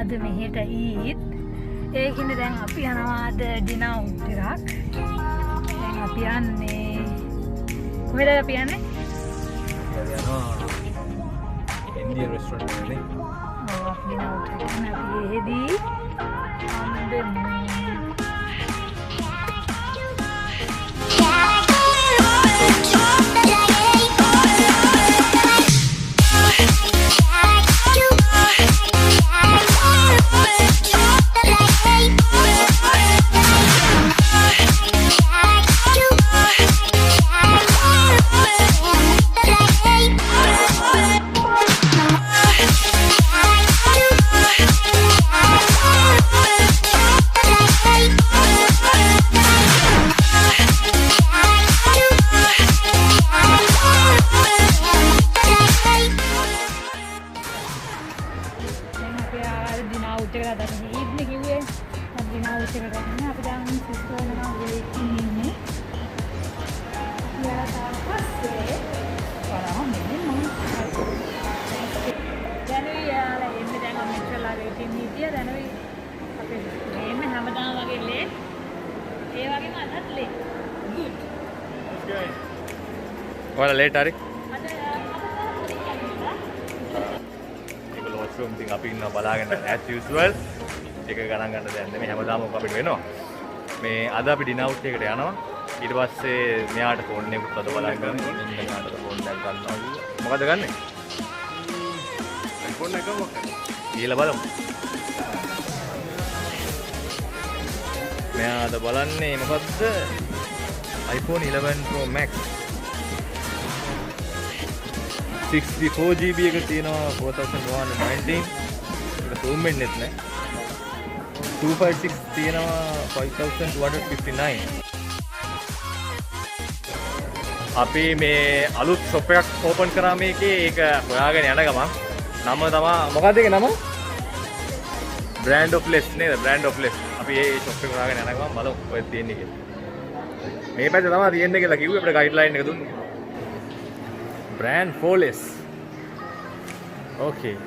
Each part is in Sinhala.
අද මෙහෙට ඊත් ඒකිනේ දැන් අපි යනවා අද ඩිනර් අවුට් එකක්. දැන් අපි යන්නේ කොහෙද අපි යන්නේ? යනවා ඉන්දියන් රෙස්ටොරන්ට් එකනේ. ඔව් අපි ඩිනර් අවුට් එකට අපි එහෙදී Wala late hari. Ikut washroom ting api inna balagan as usual. Eka ganan ganna deyan නෙමෙයි හැමදාම ඔක අපිට වෙනවා. මේ අද අපි ඩිනර් අවුට් එකට යනවා. ඊට පස්සේ මෙයාට ෆෝන් එකකුත් අද බලන් ගන්න. මෙයාට ෆෝන් එකක් ගන්නවා. මොකද ගන්නෙ? ෆෝන් එක ගමු. ඊළඟ බලමු. මෙයා අද බලන්නේ මොකද්ද? iPhone 11 Pro Max 64GB එක තියෙනවා 4119 ඒක zoom වෙන්නෙත් නෑ 256 තියෙනවා 5259 අපි මේ අලුත් shop එකක් open කරා මේකේ ඒක හොයාගෙන යන ගමන් නම තමයි මොකක්ද ඒකේ නම brand of less නේද brand of less අපි මේ shop එක හොයාගෙන යන ගමන් බලමු කොහෙද තියෙන්නේ කියලා මේ පැත්තේ තමයි තියෙන්නේ කියලා කිව්වේ අපිට ගයිඩ්ලයින් එක දුන්නේ brand flawless. Okay.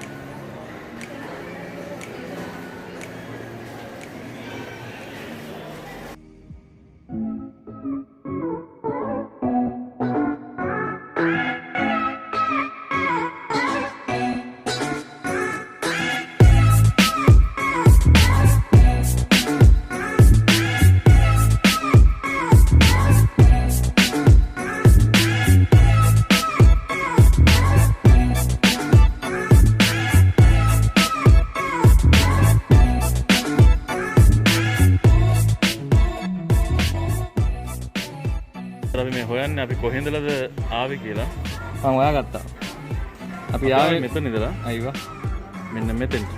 අපි මේ හොයන්නේ අපි කොහෙන්දලද ආවේ කියලා. මම හොයාගත්තා. අපි ආවේ මෙතන ඉඳලා. අයිවා. මෙන්න මෙතෙන්.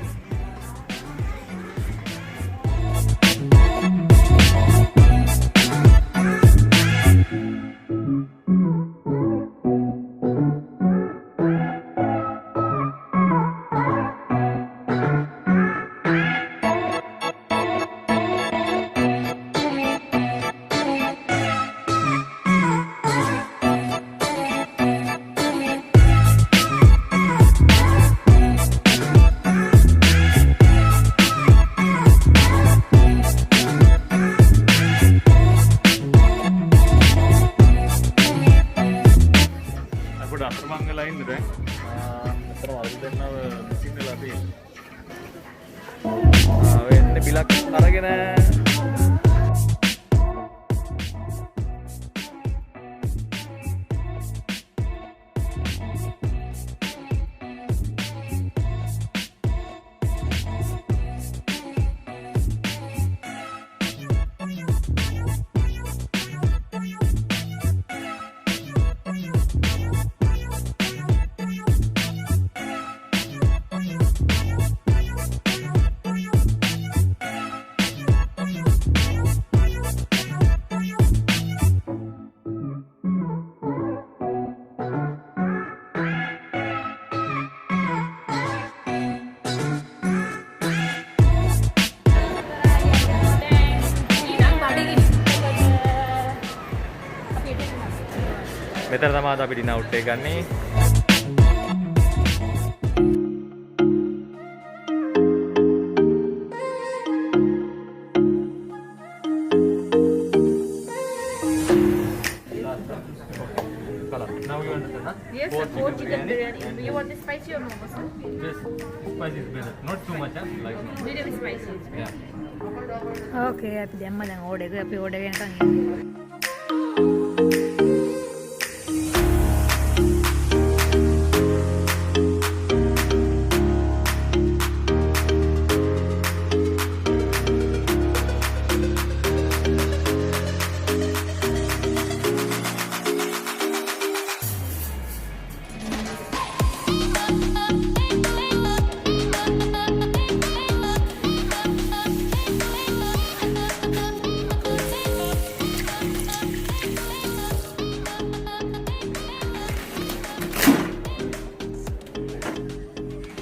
මෙතන තමයි අපි ඩිනර් අවුට් එක ගන්නේ. Now you understand, huh? Yes, Four chicken biryani. and Do you want the spicy or normal, sir? this spice is better. Not too much, huh? Like no. Medium spicy. Yeah. ඕකේ අපි දැම්ම දැන් ඕඩර් එක අපි ඕඩර් වෙනකන් ඉන්න.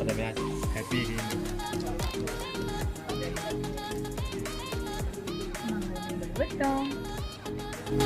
Ada match happy game. Betul.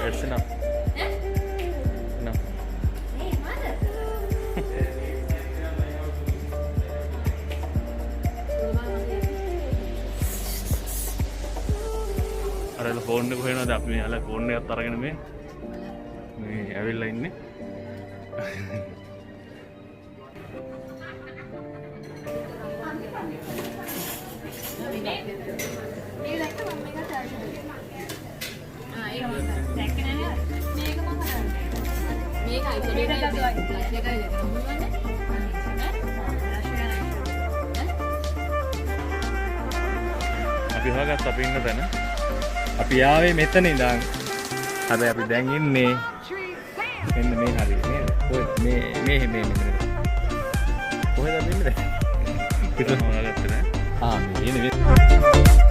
It's enough. Enough. අර ෆෝන් එක හොයනවාද අපි මේ අල ෆෝන් එකත් අරගෙන මේ ඇවිල්ලා ඉන්නේ. අපි හොයාගත්ත අපි ඉන්න තැන. අපි ආවේ මෙතන ඉඳන්. හැබැයි අපි දැන් ඉන්නේ මෙන්න මේ හරිය නේද? කොහෙද මේ කොහෙද අපි ඉන්නේ? පිටු හොයාගත්තේ නෑ. මේ නේ.